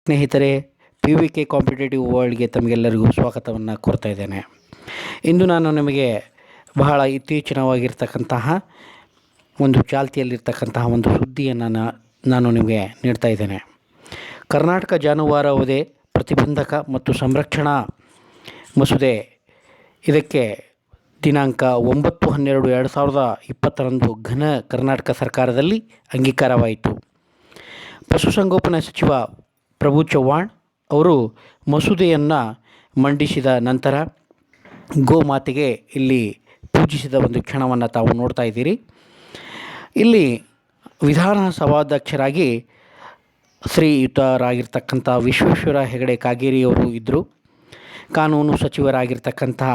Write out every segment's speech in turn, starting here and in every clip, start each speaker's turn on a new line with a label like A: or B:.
A: ಸ್ನೇಹಿತರೆ, PVK competitive ವರ್ಲ್ಡ್ಗೆ ತಮಗೆಲ್ಲರಿಗೂ ಸ್ವಾಗತವನ್ನು ಕೋರ್ತಾ ಇದ್ದೇನೆ. ಇಂದು ನಾನು ನಿಮಗೆ ಬಹಳ ಇತ್ತೀಚಿನವಾಗಿರ್ತಕ್ಕಂತಹ ಒಂದು ಚಾಲ್ತಿಯಲ್ಲಿರ್ತಕ್ಕಂತಹ ಒಂದು ಸುದ್ದಿಯನ್ನು ನಾನು ನಿಮಗೆ ನೀಡ್ತಾ ಇದ್ದೇನೆ. ಕರ್ನಾಟಕ ಜಾನುವಾರು ವಧೆ ಪ್ರತಿಬಂಧಕ ಮತ್ತು ಸಂರಕ್ಷಣಾ ಮಸೂದೆ ಇದಕ್ಕೆ ದಿನಾಂಕ 9/12/2020 ಘನ ಕರ್ನಾಟಕ ಸರ್ಕಾರದಲ್ಲಿ ಅಂಗೀಕಾರವಾಯಿತು. ಪಶುಸಂಗೋಪನಾ ಸಚಿವ ಪ್ರಭು ಚವ್ಹಾಣ್ ಅವರು ಮಸೂದೆಯನ್ನು ಮಂಡಿಸಿದ ನಂತರ ಗೋಮಾತೆಗೆ ಇಲ್ಲಿ ಪೂಜಿಸಿದ ಒಂದು ಕ್ಷಣವನ್ನು ತಾವು ನೋಡ್ತಾ ಇದ್ದೀರಿ. ಇಲ್ಲಿ ವಿಧಾನಸಭಾಧ್ಯಕ್ಷರಾಗಿ ಶ್ರೀಯುತರಾಗಿರ್ತಕ್ಕಂಥ ವಿಶ್ವೇಶ್ವರ ಹೆಗಡೆ ಕಾಗೇರಿಯವರು ಇದ್ದರು. ಕಾನೂನು ಸಚಿವರಾಗಿರ್ತಕ್ಕಂತಹ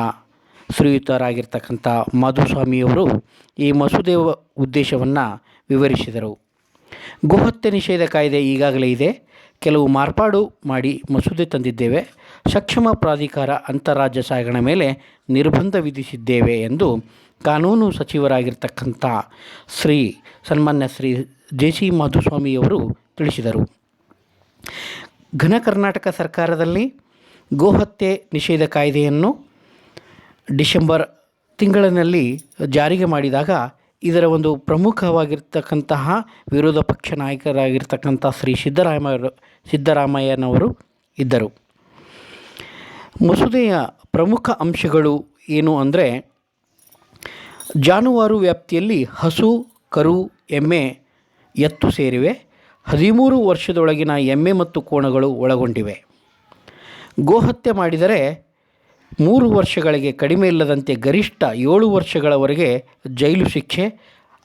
A: ಶ್ರೀಯುತರಾಗಿರ್ತಕ್ಕಂಥ ಮಾಧುಸ್ವಾಮಿಯವರು ಈ ಮಸೂದೆಯ ಉದ್ದೇಶವನ್ನು ವಿವರಿಸಿದರು. ಗೋಹತ್ಯೆ ನಿಷೇಧ ಕಾಯ್ದೆ ಈಗಾಗಲೇ ಇದೆ, ಕೆಲವು ಮಾರ್ಪಾಡು ಮಾಡಿ ಮಸೂದೆ ತಂದಿದ್ದೇವೆ, ಸಕ್ಷಮ ಪ್ರಾಧಿಕಾರ ಅಂತಾರಾಜ್ಯ ಸಾಗಣೆ ಮೇಲೆ ನಿರ್ಬಂಧ ವಿಧಿಸಿದ್ದೇವೆ ಎಂದು ಕಾನೂನು ಸಚಿವರಾಗಿರ್ತಕ್ಕಂಥ ಸನ್ಮಾನ್ಯ ಶ್ರೀ JC ಮಾಧುಸ್ವಾಮಿಯವರು ತಿಳಿಸಿದರು. ಘನ ಕರ್ನಾಟಕ ಸರ್ಕಾರದಲ್ಲಿ ಗೋಹತ್ಯೆ ನಿಷೇಧ ಕಾಯ್ದೆಯನ್ನು ಡಿಸೆಂಬರ್ ತಿಂಗಳಿನಲ್ಲಿ ಜಾರಿಗೆ ಮಾಡಿದಾಗ ಇದರ ಒಂದು ಪ್ರಮುಖವಾಗಿರ್ತಕ್ಕಂತಹ ವಿರೋಧ ಪಕ್ಷ ನಾಯಕರಾಗಿರ್ತಕ್ಕಂಥ ಶ್ರೀ ಸಿದ್ದರಾಮಯ್ಯನವರು ಇದ್ದರು. ಮಸೂದೆಯ ಪ್ರಮುಖ ಅಂಶಗಳು ಏನು ಅಂದರೆ, ಜಾನುವಾರು ವ್ಯಾಪ್ತಿಯಲ್ಲಿ ಹಸು, ಕರು, ಎಮ್ಮೆ, ಎತ್ತು ಸೇರಿವೆ. 13 ವರ್ಷದೊಳಗಿನ ಎಮ್ಮೆ ಮತ್ತು ಕೋಣಗಳು ಒಳಗೊಂಡಿವೆ. ಗೋಹತ್ಯೆ ಮಾಡಿದರೆ 3 ವರ್ಷಗಳಿಗೆ ಕಡಿಮೆ ಇಲ್ಲದಂತೆ ಗರಿಷ್ಠ 7 ವರ್ಷಗಳವರೆಗೆ ಜೈಲು ಶಿಕ್ಷೆ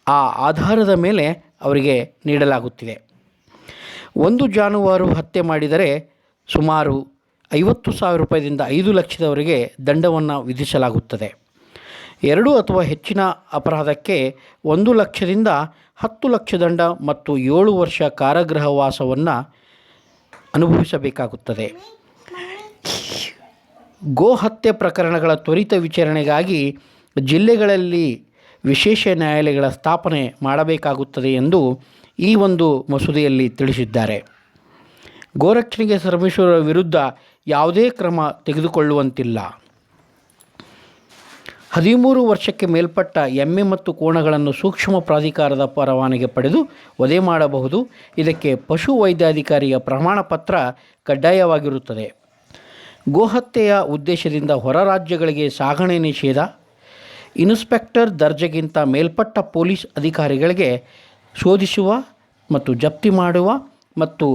A: ಆ ಆಧಾರದ ಮೇಲೆ ಅವರಿಗೆ ನೀಡಲಾಗುತ್ತಿದೆ. ಒಂದು ಜಾನುವಾರು ಹತ್ಯೆ ಮಾಡಿದರೆ ಸುಮಾರು 50,000 ರೂಪಾಯಿದಿಂದ 5 ಲಕ್ಷದವರೆಗೆ ದಂಡವನ್ನು ವಿಧಿಸಲಾಗುತ್ತದೆ. 2 ಅಥವಾ ಹೆಚ್ಚಿನ ಅಪರಾಧಕ್ಕೆ 1 ಲಕ್ಷದಿಂದ 10 ಲಕ್ಷ ದಂಡ ಮತ್ತು 7 ವರ್ಷ ಕಾರಾಗೃಹವಾಸವನ್ನು ಅನುಭವಿಸಬೇಕಾಗುತ್ತದೆ. ಗೋಹತ್ಯೆ ಪ್ರಕರಣಗಳ ತ್ವರಿತ ವಿಚಾರಣೆಗಾಗಿ ಜಿಲ್ಲೆಗಳಲ್ಲಿ ವಿಶೇಷ ನ್ಯಾಯಾಲಯಗಳ ಸ್ಥಾಪನೆ ಮಾಡಬೇಕಾಗುತ್ತದೆ ಎಂದು ಈ ಒಂದು ಮಸೂದೆಯಲ್ಲಿ ತಿಳಿಸಿದ್ದಾರೆ. ಗೋರಕ್ಷಣೆಗೆ ಶ್ರಮಿಸುವವರ ವಿರುದ್ಧ ಯಾವುದೇ ಕ್ರಮ ತೆಗೆದುಕೊಳ್ಳುವಂತಿಲ್ಲ. 13 ವರ್ಷಕ್ಕೆ ಮೇಲ್ಪಟ್ಟ ಎಮ್ಮೆ ಮತ್ತು ಕೋಣಗಳನ್ನು ಸೂಕ್ಷ್ಮ ಪ್ರಾಧಿಕಾರದ ಪರವಾನಗಿ ಪಡೆದು ವಧೆ ಮಾಡಬಹುದು. ಇದಕ್ಕೆ ಪಶು ವೈದ್ಯಾಧಿಕಾರಿಯ ಪ್ರಮಾಣ ಪತ್ರ ಕಡ್ಡಾಯವಾಗಿರುತ್ತದೆ. ಗೋಹತ್ಯೆಯ ಉದ್ದೇಶದಿಂದ ಹೊರ ರಾಜ್ಯಗಳಿಗೆ ಸಾಗಣೆ ನಿಷೇಧ. ಇನ್ಸ್ಪೆಕ್ಟರ್ ದರ್ಜೆಗಿಂತ ಮೇಲ್ಪಟ್ಟ ಪೊಲೀಸ್ ಅಧಿಕಾರಿಗಳಿಗೆ ಶೋಧಿಸುವ ಮತ್ತು ಜಪ್ತಿ ಮಾಡುವ ಮತ್ತು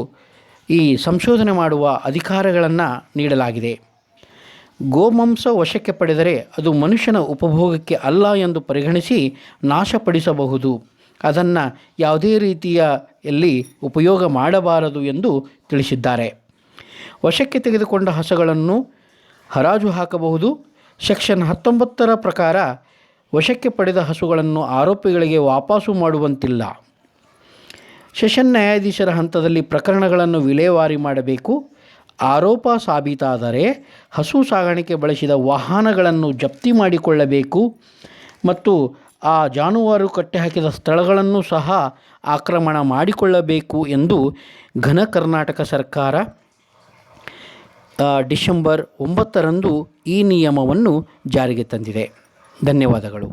A: ಈ ಸಂಶೋಧನೆ ಮಾಡುವ ಅಧಿಕಾರಗಳನ್ನು ನೀಡಲಾಗಿದೆ. ಗೋಮಾಂಸ ವಶಕ್ಕೆ ಪಡೆದರೆ ಅದು ಮನುಷ್ಯನ ಉಪಭೋಗಕ್ಕೆ ಅಲ್ಲ ಎಂದು ಪರಿಗಣಿಸಿ ನಾಶಪಡಿಸಬಹುದು. ಅದನ್ನು ಯಾವುದೇ ರೀತಿಯಲ್ಲಿ ಉಪಯೋಗ ಮಾಡಬಾರದು ಎಂದು ತಿಳಿಸಿದ್ದಾರೆ. ವಶಕ್ಕೆ ತೆಗೆದುಕೊಂಡ ಹಸುಗಳನ್ನು ಹರಾಜು ಹಾಕಬಹುದು. ಸೆಕ್ಷನ್ 19 ಪ್ರಕಾರ ವಶಕ್ಕೆ ಪಡೆದ ಹಸುಗಳನ್ನು ಆರೋಪಿಗಳಿಗೆ ವಾಪಸ್ಸು ಮಾಡುವಂತಿಲ್ಲ. ಸೆಷನ್ ನ್ಯಾಯಾಧೀಶರ ಹಂತದಲ್ಲಿ ಪ್ರಕರಣಗಳನ್ನು ವಿಲೇವಾರಿ ಮಾಡಬೇಕು. ಆರೋಪ ಸಾಬೀತಾದರೆ ಹಸು ಸಾಗಾಣಿಕೆ ಬಳಸಿದ ವಾಹನಗಳನ್ನು ಜಪ್ತಿ ಮಾಡಿಕೊಳ್ಳಬೇಕು ಮತ್ತು ಆ ಜಾನುವಾರು ಕಟ್ಟಿಹಾಕಿದ ಸ್ಥಳಗಳನ್ನು ಸಹ ಆಕ್ರಮಣ ಮಾಡಿಕೊಳ್ಳಬೇಕು ಎಂದು ಘನ ಕರ್ನಾಟಕ ಸರ್ಕಾರ ಡಿಸೆಂಬರ್ 9 ಈ ನಿಯಮವನ್ನು ಜಾರಿಗೆ ತಂದಿದೆ. ಧನ್ಯವಾದಗಳು.